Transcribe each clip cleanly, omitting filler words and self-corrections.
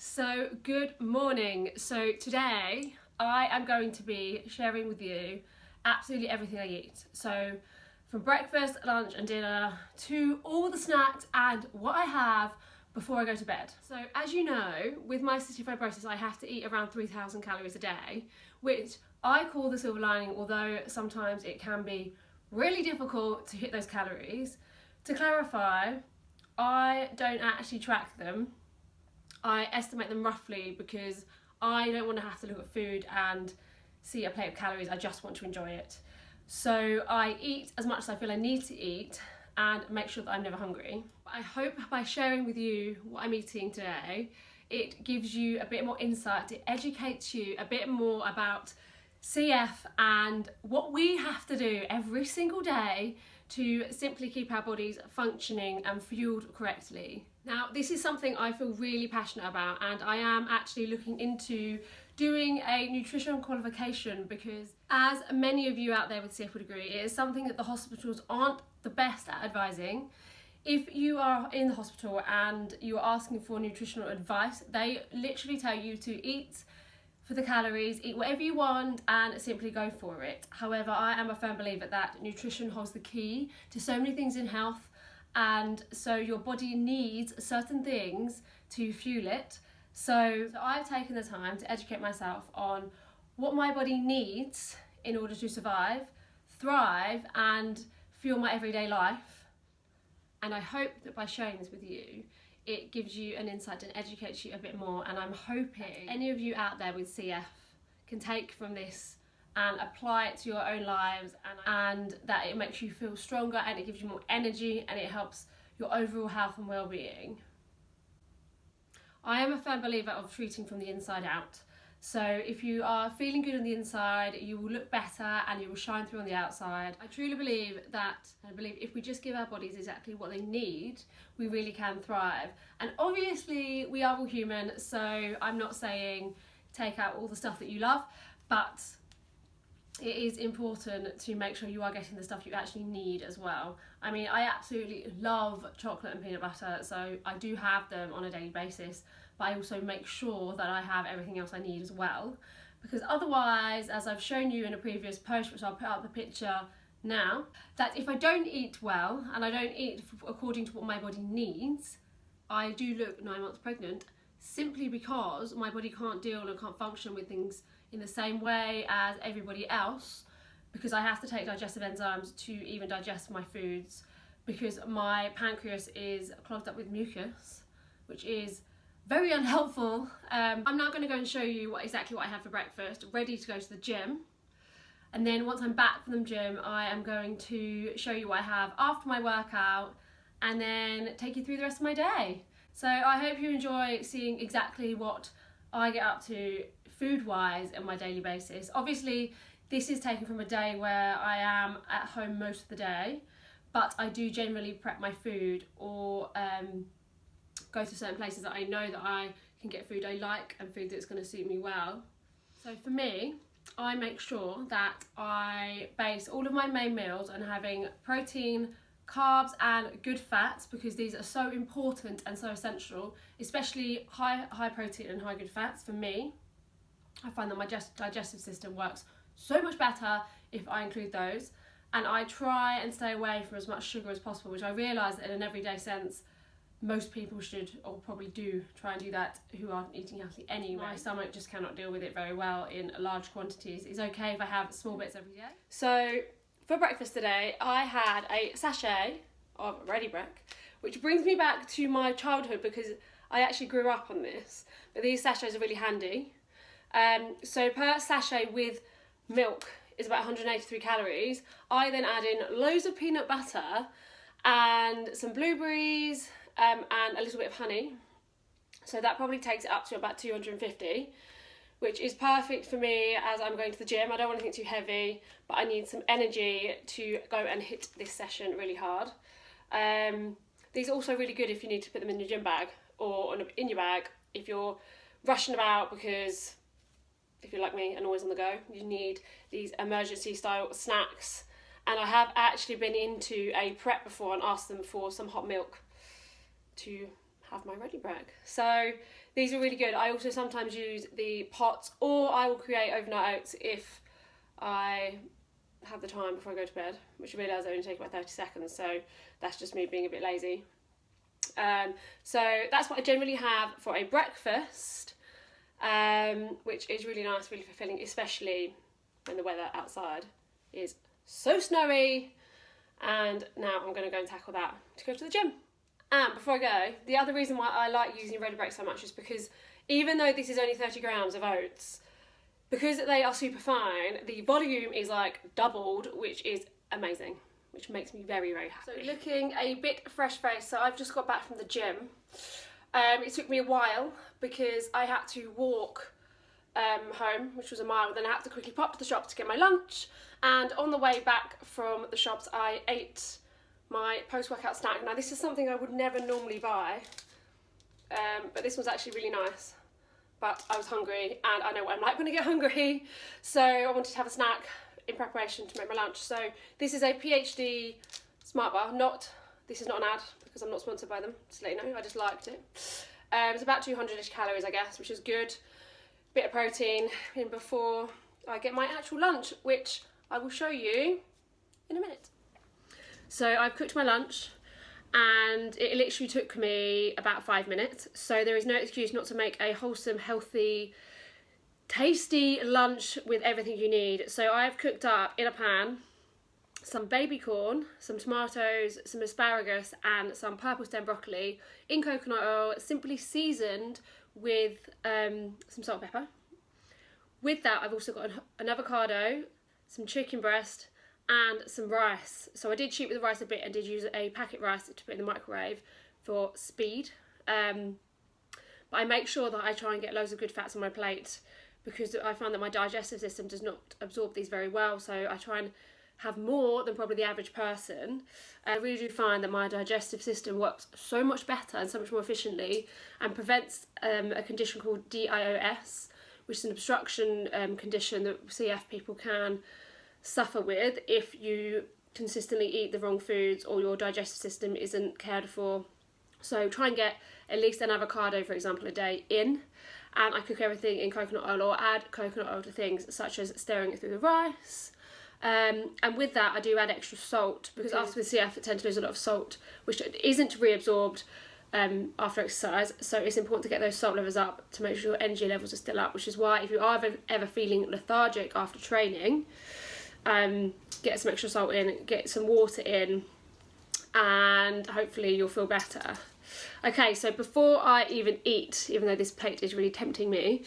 So good morning. So today I am going to be sharing with you absolutely everything I eat. So from breakfast, lunch and dinner to all the snacks and what I have before I go to bed. So as you know, with my cystic fibrosis I have to eat around 3,000 calories a day, which I call the silver lining, although sometimes it can be really difficult to hit those calories. To clarify, I don't actually track them. I estimate them roughly because I don't want to have to look at food and see a plate of calories. I just want to enjoy it. So I eat as much as I feel I need to eat and make sure that I'm never hungry. I hope by sharing with you what I'm eating today, it gives you a bit more insight, it educates you a bit more about CF and what we have to do every single day to simply keep our bodies functioning and fueled correctly. Now, this is something I feel really passionate about, and I am actually looking into doing a nutrition qualification because, as many of you out there with CF would agree, it is something that the hospitals aren't the best at advising. If you are in the hospital and you are asking for nutritional advice, they literally tell you to eat for the calories, eat whatever you want and simply go for it. However, I am a firm believer that nutrition holds the key to so many things in health, and so your body needs certain things to fuel it. So I've taken the time to educate myself on what my body needs in order to survive, thrive and fuel my everyday life. And I hope that by sharing this with you, it gives you an insight and educates you a bit more, and I'm hoping any of you out there with CF can take from this and apply it to your own lives, and that it makes you feel stronger and it gives you more energy and it helps your overall health and well-being. I am a firm believer of treating from the inside out. So if you are feeling good on the inside, you will look better and you will shine through on the outside. I truly believe that, if we just give our bodies exactly what they need, we really can thrive. And obviously we are all human, so I'm not saying take out all the stuff that you love, but it is important to make sure you are getting the stuff you actually need as well. I mean, I absolutely love chocolate and peanut butter, so I do have them on a daily basis, but I also make sure that I have everything else I need as well, because otherwise, as I've shown you in a previous post, which I'll put up the picture now, that if I don't eat well and I don't eat according to what my body needs, I do look 9 months pregnant, simply because my body can't deal and can't function with things in the same way as everybody else, because I have to take digestive enzymes to even digest my foods, because my pancreas is clogged up with mucus, which is very unhelpful. I'm now going to go and show you exactly what I have for breakfast, ready to go to the gym. And then once I'm back from the gym, I am going to show you what I have after my workout and then take you through the rest of my day. So I hope you enjoy seeing exactly what I get up to food-wise on my daily basis. Obviously, this is taken from a day where I am at home most of the day, but I do generally prep my food or go to certain places that I know that I can get food I like and food that's going to suit me well. So for me, I make sure that I base all of my main meals on having protein, carbs and good fats, because these are so important and so essential, especially high protein and high good fats. For me, I find that my digestive system works so much better if I include those, and I try and stay away from as much sugar as possible, which I realise that in an everyday sense most people should, or probably do, try and do that who aren't eating healthy anyway. My stomach just cannot deal with it very well in large quantities. It's okay if I have small bits every day. So for breakfast today, I had a sachet of Ready Brek, which brings me back to my childhood because I actually grew up on this, but these sachets are really handy. So per sachet with milk is about 183 calories. I then add in loads of peanut butter and some blueberries and a little bit of honey. So that probably takes it up to about 250, which is perfect for me as I'm going to the gym. I don't want anything too heavy, but I need some energy to go and hit this session really hard. These are also really good if you need to put them in your gym bag or in your bag if you're rushing about, because if you're like me and always on the go, you need these emergency style snacks. And I have actually been into a prep before and asked them for some hot milk to have my ready break. So these are really good. I also sometimes use the pots, or I will create overnight oats if I have the time before I go to bed, which I realise only take about 30 seconds, so that's just me being a bit lazy. So that's what I generally have for a breakfast, which is really nice, really fulfilling, especially when the weather outside is so snowy. And now I'm going to go and tackle that to go to the gym. And before I go, the other reason why I like using ready break so much is because even though this is only 30 grams of oats, because they are super fine, the volume is like doubled, which is amazing, which makes me very, very happy. So looking a bit fresh-faced, so I've just got back from the gym. It took me a while because I had to walk home, which was a mile, then I had to quickly pop to the shop to get my lunch, and on the way back from the shops I ate my post-workout snack. Now this is something I would never normally buy, but this was actually really nice. But I was hungry, and I know what I'm like when I get hungry, so I wanted to have a snack in preparation to make my lunch. So this is a PhD Smart Bar. This is not an ad because I'm not sponsored by them, just to let you know. I just liked it. It's about 200-ish calories, I guess, which is good. Bit of protein in before I get my actual lunch, which I will show you in a minute. So I've cooked my lunch, and it literally took me about 5 minutes, so there is no excuse not to make a wholesome, healthy, tasty lunch with everything you need. So I've cooked up in a pan some baby corn, some tomatoes, some asparagus, and some purple stem broccoli in coconut oil, simply seasoned with some salt and pepper. With that, I've also got an avocado, some chicken breast, and some rice. So I did cheat with the rice a bit and did use a packet rice to put in the microwave for speed. But I make sure that I try and get loads of good fats on my plate because I find that my digestive system does not absorb these very well. So I try and have more than probably the average person. I really do find that my digestive system works so much better and so much more efficiently and prevents a condition called DIOS, which is an obstruction condition that CF people can suffer with if you consistently eat the wrong foods or your digestive system isn't cared for. So try and get at least an avocado, for example, a day in, and I cook everything in coconut oil or add coconut oil to things such as stirring it through the rice. And with that I do add extra salt because us with CF tend to lose a lot of salt, which isn't reabsorbed after exercise, so it's important to get those salt levels up to make sure your energy levels are still up, which is why if you are ever feeling lethargic after training, get some extra salt in, get some water in, and hopefully you'll feel better. Okay, so before I even eat, even though this plate is really tempting me,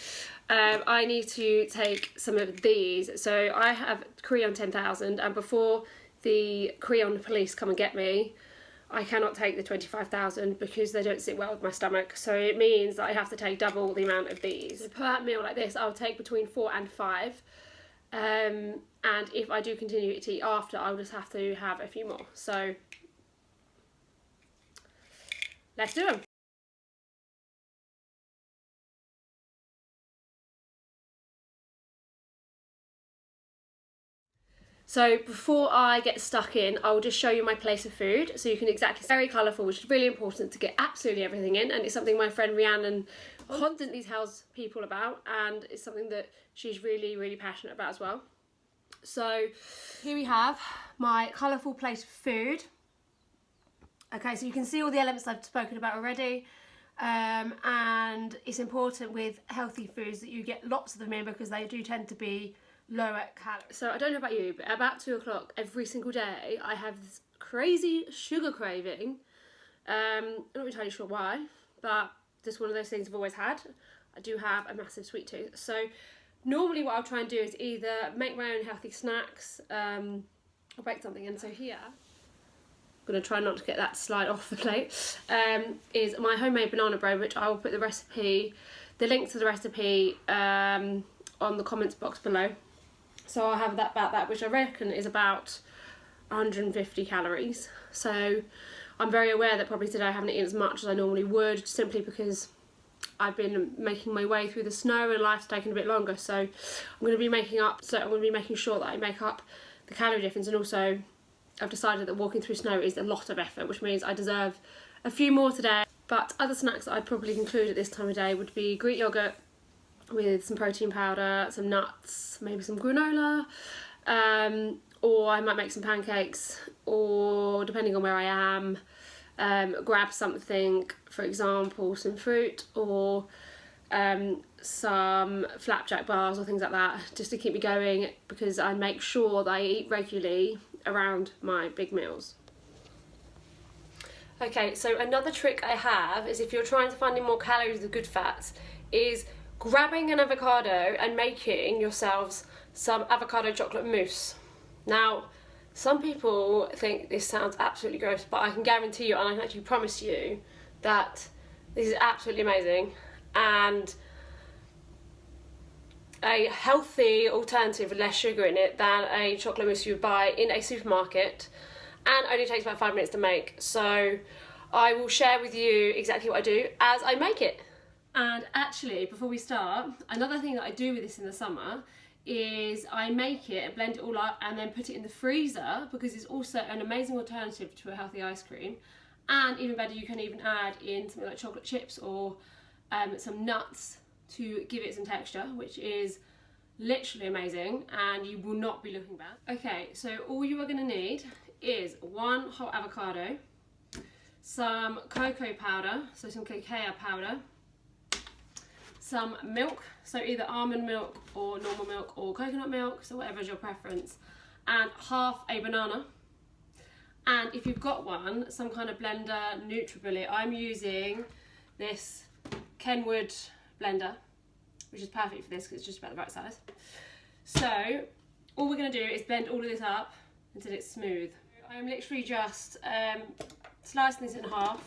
I need to take some of these. So I have Creon 10,000, and before the Creon police come and get me, I cannot take the 25,000 because they don't sit well with my stomach. So it means that I have to take double the amount of these. So per meal like this, I'll take between 4 and 5. And if I do continue to eat after, I'll just have to have a few more. So let's do them. So before I get stuck in, I'll just show you my place of food so you can exactly, it's very colourful, which is really important to get absolutely everything in, and it's something my friend Rhiannon constantly tells people about, and it's something that she's really, really passionate about as well. So here we have my colourful plate of food. Okay, so you can see all the elements I've spoken about already, and it's important with healthy foods that you get lots of them in because they do tend to be lower calories. So I don't know about you, but about 2 o'clock every single day I have this crazy sugar craving. I'm not entirely sure why, but just one of those things I've always had. I do have a massive sweet tooth, so normally what I'll try and do is either make my own healthy snacks or bake something. And so here, I'm going to try not to get that to slide off the plate, is my homemade banana bread, which I will put the link to the recipe on the comments box below. So I'll have that, which I reckon is about 150 calories. So I'm very aware that probably today I haven't eaten as much as I normally would, simply because I've been making my way through the snow and life's taken a bit longer. So I'm going to be making sure that I make up the calorie difference. And also I've decided that walking through snow is a lot of effort, which means I deserve a few more today. But other snacks that I'd probably include at this time of day would be Greek yogurt with some protein powder, some nuts, maybe some granola, or I might make some pancakes, or depending on where I am, grab something, for example some fruit, or some flapjack bars or things like that, just to keep me going, because I make sure that I eat regularly around my big meals. Okay, so another trick I have is, if you're trying to find any more calories with good fats, is grabbing an avocado and making yourselves some avocado chocolate mousse. Now, some people think this sounds absolutely gross, but I can guarantee you, and I can actually promise you, that this is absolutely amazing and a healthy alternative with less sugar in it than a chocolate mousse you would buy in a supermarket, and only takes about 5 minutes to make. So I will share with you exactly what I do as I make it. And actually, before we start, another thing that I do with this in the summer is I make it and blend it all up and then put it in the freezer, because it's also an amazing alternative to a healthy ice cream. And even better, you can even add in something like chocolate chips or some nuts to give it some texture, which is literally amazing, and you will not be looking bad. Okay, so all you are going to need is 1 whole avocado, some cocoa powder, so some cacao powder, some milk, so either almond milk or normal milk or coconut milk, so whatever is your preference, and half a banana. And if you've got one, some kind of blender, NutriBullet. I'm using this Kenwood blender, which is perfect for this because it's just about the right size. So all we're going to do is blend all of this up until it's smooth. I'm literally just slicing this in half,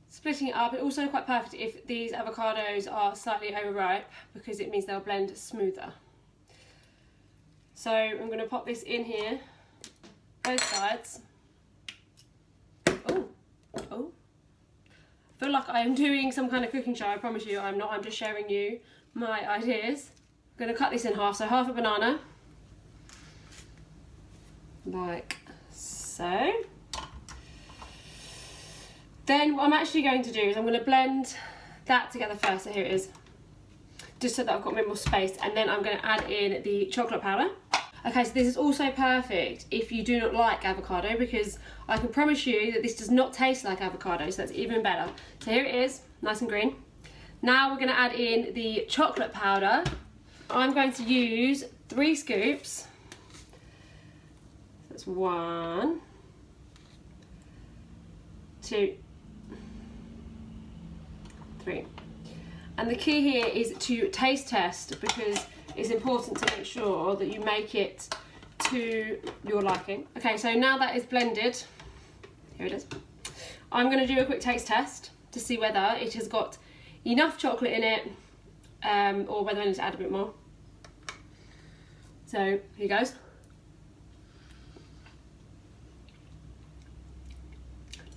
splitting it up. It's also quite perfect if these avocados are slightly overripe, because it means they'll blend smoother. So I'm going to pop this in here, both sides. Oh, oh. I feel like I am doing some kind of cooking show. I promise you I'm not. I'm just sharing you my ideas. I'm going to cut this in half, so half a banana, like so. Then what I'm actually going to do is I'm going to blend that together first, so here it is, just so that I've got a bit more space, and then I'm going to add in the chocolate powder. Okay, so this is also perfect if you do not like avocado, because I can promise you that this does not taste like avocado, so that's even better. So here it is, nice and green. Now we're going to add in the chocolate powder. I'm going to use 3 scoops. That's 1, 2, 3. And the key here is to taste test, because it's important to make sure that you make it to your liking. Okay, so now that is blended, here it is, I'm going to do a quick taste test to see whether it has got enough chocolate in it, or whether I need to add a bit more. So here goes.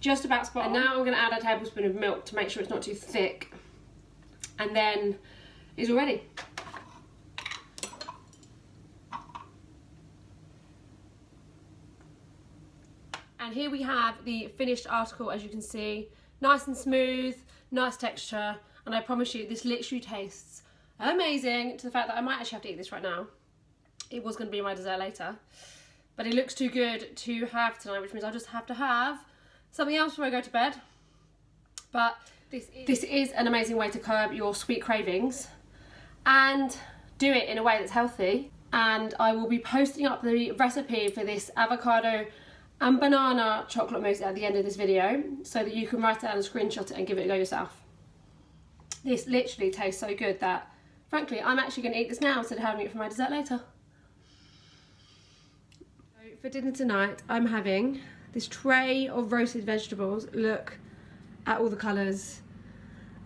Just about spot on. And now I'm going to add a tablespoon of milk to make sure it's not too thick, and then it's all ready. And here we have the finished article, as you can see, nice and smooth, nice texture, and I promise you this literally tastes amazing, to the fact that I might actually have to eat this right now. It was going to be my dessert later, but it looks too good to have tonight, which means I'll just have to have something else before I go to bed. But this is an amazing way to curb your sweet cravings and do it in a way that's healthy. And I will be posting up the recipe for this avocado and banana chocolate mousse at the end of this video, so that you can write it down and screenshot it and give it a go yourself. This literally tastes so good that, frankly, I'm actually going to eat this now instead of having it for my dessert later. So for dinner tonight, I'm having this tray of roasted vegetables. Look at all the colours.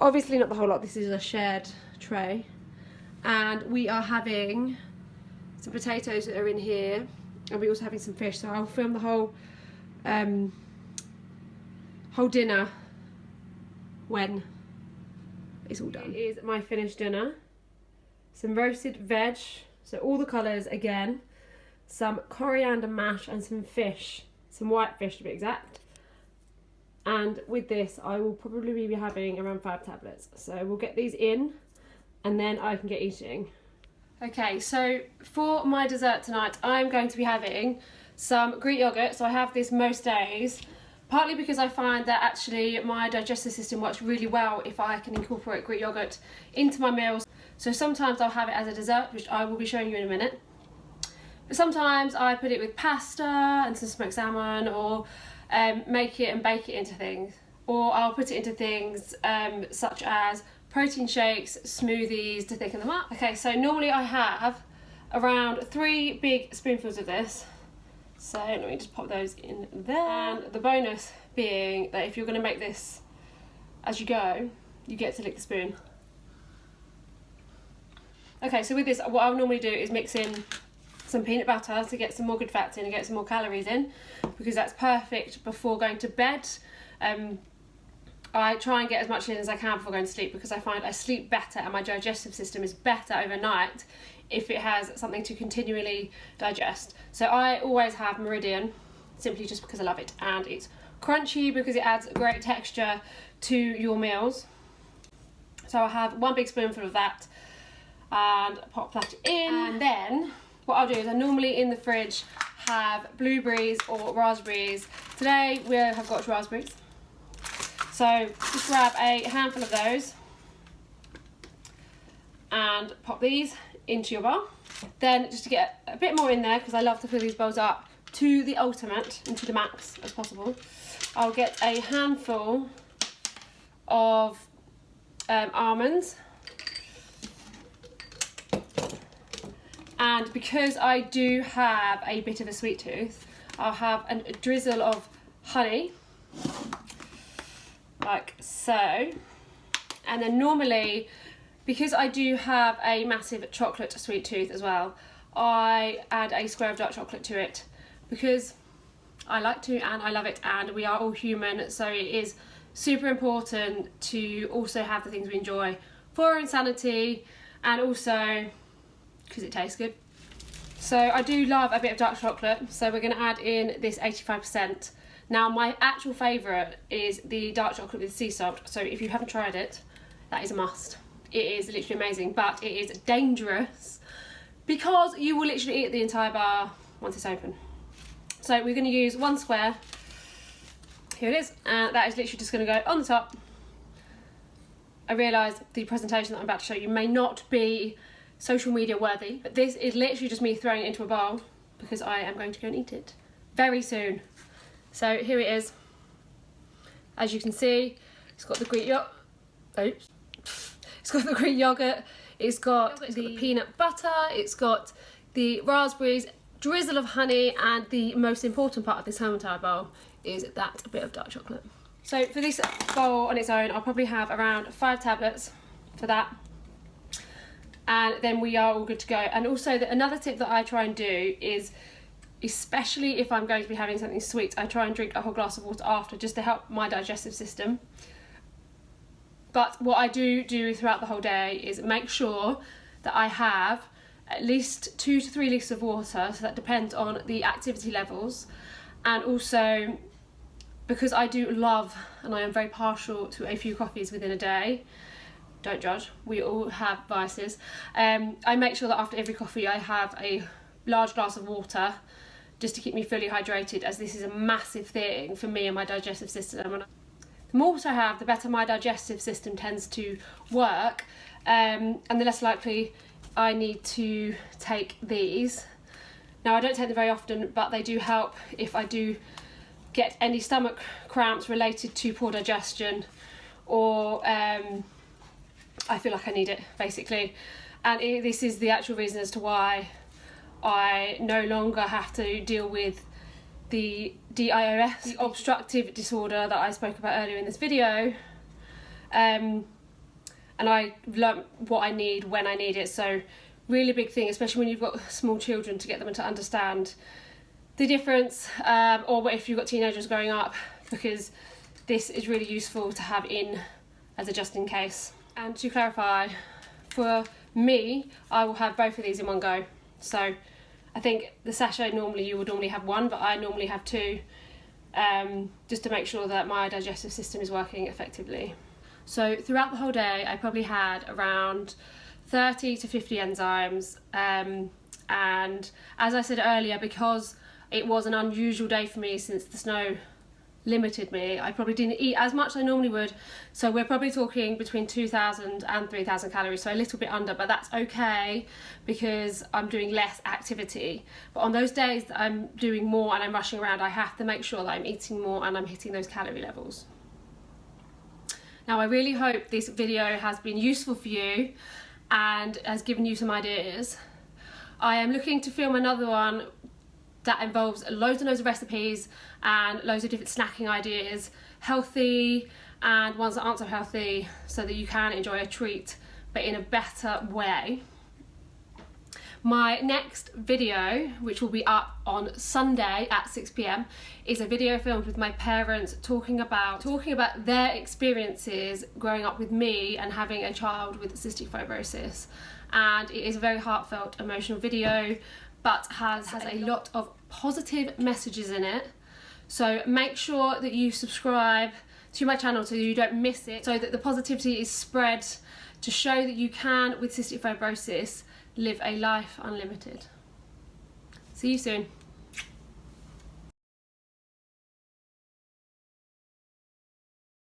Obviously not the whole lot, this is a shared tray. And we are having some potatoes that are in here, and we're also having some fish, so I'll film the whole dinner when it's all done. Here is my finished dinner. Some roasted veg, so all the colours again, some coriander mash and some fish, some white fish to be exact, And with this, I will probably be having around 5 tablets. So we'll get these in and then I can get eating. Okay, so for my dessert tonight, I'm going to be having some Greek yogurt. So I have this most days, partly because I find that actually my digestive system works really well if I can incorporate Greek yogurt into my meals. So sometimes I'll have it as a dessert, which I will be showing you in a minute. But sometimes I put it with pasta and some smoked salmon, or make it and bake it into things. Or I'll put it into things such as protein shakes, smoothies to thicken them up. Okay, so normally I have around 3 big spoonfuls of this. So let me just pop those in there. And the bonus being that if you're going to make this as you go, you get to lick the spoon. Okay, so with this, what I'll normally do is mix in some peanut butter to get some more good fats in and get some more calories in, because that's perfect before going to bed. I try and get as much in as I can before going to sleep, because I find I sleep better and my digestive system is better overnight if it has something to continually digest. So I always have Meridian, simply just because I love it, and it's crunchy because it adds great texture to your meals. So I have 1 big spoonful of that and pop that in. And then what I'll do is I normally in the fridge have blueberries or raspberries. Today we have got raspberries. So just grab a handful of those and pop these into your bowl. Then just to get a bit more in there, because I love to fill these bowls up to the ultimate and to the max as possible, I'll get a handful of almonds. And because I do have a bit of a sweet tooth, I'll have a drizzle of honey, like so. And then normally, because I do have a massive chocolate sweet tooth as well, I add a square of dark chocolate to it, because I like to and I love it, and we are all human, so it is super important to also have the things we enjoy for our insanity, and also because it tastes good. So I do love a bit of dark chocolate, so we're going to add in this 85%. Now my actual favourite is the dark chocolate with sea salt, so if you haven't tried it, that is a must. It is literally amazing, but it is dangerous because you will literally eat the entire bar once it's open. So we're going to use 1 square. Here it is, and that is literally just going to go on the top. I realise the presentation that I'm about to show you may not be social media worthy, but this is literally just me throwing it into a bowl because I am going to go and eat it very soon. So here it is. As you can see, it's got the Greek yogurt. Oops. It's got the Greek yogurt. It's got the peanut butter. It's got the raspberries, drizzle of honey, and the most important part of this whole entire bowl is that bit of dark chocolate. So for this bowl on its own, I'll probably have around 5 tablets for that. And then we are all good to go. And also another tip that I try and do is, especially if I'm going to be having something sweet, I try and drink a whole glass of water after, just to help my digestive system. But what I do throughout the whole day is make sure that I have at least 2 to 3 litres of water, so that depends on the activity levels. And also, because I do love, and I am very partial to a few coffees within a day, don't judge, we all have vices, I make sure that after every coffee I have a large glass of water, just to keep me fully hydrated, as this is a massive thing for me and my digestive system. The more water I have, the better my digestive system tends to work, and the less likely I need to take these. Now I don't take them very often, but they do help if I do get any stomach cramps related to poor digestion, or I feel like I need it, basically. And this is the actual reason as to why I no longer have to deal with the DIOS, the obstructive disorder that I spoke about earlier in this video. And I learnt what I need when I need it. So really big thing, especially when you've got small children, to get them to understand the difference, or if you've got teenagers growing up, because this is really useful to have in as a just in case. And to clarify, for me, I will have both of these in one go. So I think the sachet, normally you would normally have 1, but I normally have 2. just to make sure that my digestive system is working effectively. So throughout the whole day, I probably had around 30 to 50 enzymes, and as I said earlier, because it was an unusual day for me since the snow limited me, I probably didn't eat as much as I normally would, so we're probably talking between 2,000 and 3,000 calories, so a little bit under, but that's okay because I'm doing less activity. But on those days that I'm doing more and I'm rushing around, I have to make sure that I'm eating more and I'm hitting those calorie levels. Now I really hope this video has been useful for you and has given you some ideas. I am looking to film another one that involves loads and loads of recipes and loads of different snacking ideas, healthy and ones that aren't so healthy, so that you can enjoy a treat but in a better way. My next video, which will be up on Sunday at 6 p.m, is a video filmed with my parents talking about their experiences growing up with me and having a child with cystic fibrosis. And it is a very heartfelt, emotional video, but has a lot of positive messages in it. So make sure that you subscribe to my channel so you don't miss it, so that the positivity is spread to show that you can, with cystic fibrosis, live a life unlimited. See you soon.